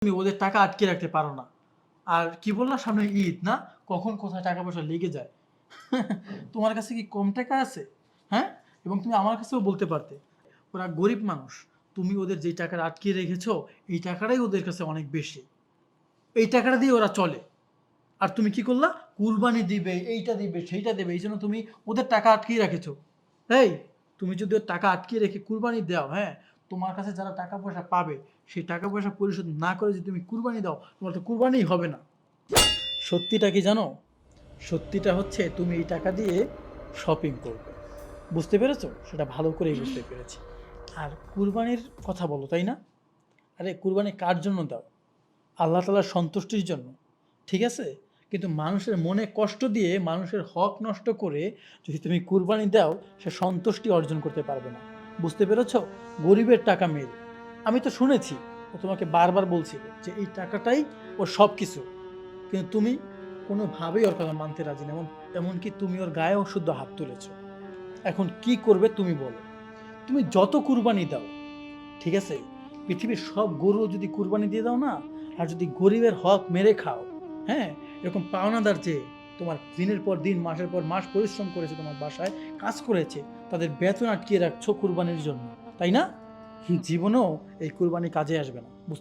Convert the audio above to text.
তুমি ওদের টাকা আটকে রাখতে পারো না। আর কি বললা সামনে ঈদ না? কখন কোথায় টাকা পয়সা লেগে যায়। তোমার কাছে কি কম টাকা আছে? হ্যাঁ? এবং তুমি আমার কাছেও বলতে পারতে। ওরা গরিব মানুষ। তুমি ওদের যেই টাকাটা আটকে রেখেছো, এই টাকাটাই ওদের কাছে অনেক বেশি। এই টাকাটা দিয়ে ওরা চলে। আর তুমি কি করলা? কুরবানি দিবে, এইটা দিবে, সেইটা দেবে। এইজন্য তুমি ওদের টাকা আটকিয়ে রেখেছো। এই, তুমি যদি ওর টাকা আটকিয়ে রেখে কুরবানি দাও, হ্যাঁ? তোমার কাছে যারা টাকা পয়সা পাবে, সেই টাকা পয়সা পরিশোধ না করে যদি তুমি কুরবানি দাও, তোমার তো কুরবানিই হবে না। সত্যিটা কি জানো? সত্যিটা হচ্ছে তুমি এই টাকা দিয়ে শপিং করবে। বুঝতে পেরেছো? সেটা ভালো করেই বুঝতে পেরেছি। আর কুরবানির কথা বলো, তাই না? আরে কুরবানি কার জন্য দাও? আল্লাহ তাআলার সন্তুষ্টির জন্য। ঠিক আছে? কিন্তু মানুষের মনে কষ্ট দিয়ে, মানুষের হক নষ্ট করে যদি তুমি কুরবানি দাও, সে সন্তুষ্টি অর্জন করতে পারবে না। বুঝতে পেরেছ? গরিবের টাকা মেরে। আমি তো শুনেছি, ও তোমাকে বারবার বলছিল যে এই টাকাটাই ওর সবকিছু। কিন্তু তুমি কোনোভাবেই ওর কথা মানতে রাজি না। এমনকি তুমি ওর গায়েও শুদ্ধ হাত তুলেছ। এখন কি করবে তুমি বলো? তুমি যত কুরবানি দাও, ঠিক আছে? পৃথিবীর সব গরু যদি কুরবানি দিয়ে দাও না, আর যদি গরিবের হক মেরে খাও, হ্যাঁ? এরকম পাওনাদার যে তোমার দিনের পর দিন, মাসের পর মাস পরিশ্রম করেছে, তোমার বাসায় কাজ করেছে, তাদের বেতন আটকিয়ে রাখছো কুরবানির জন্য, তাই না? জীবনেও এই কুরবানি কাজে আসবে না।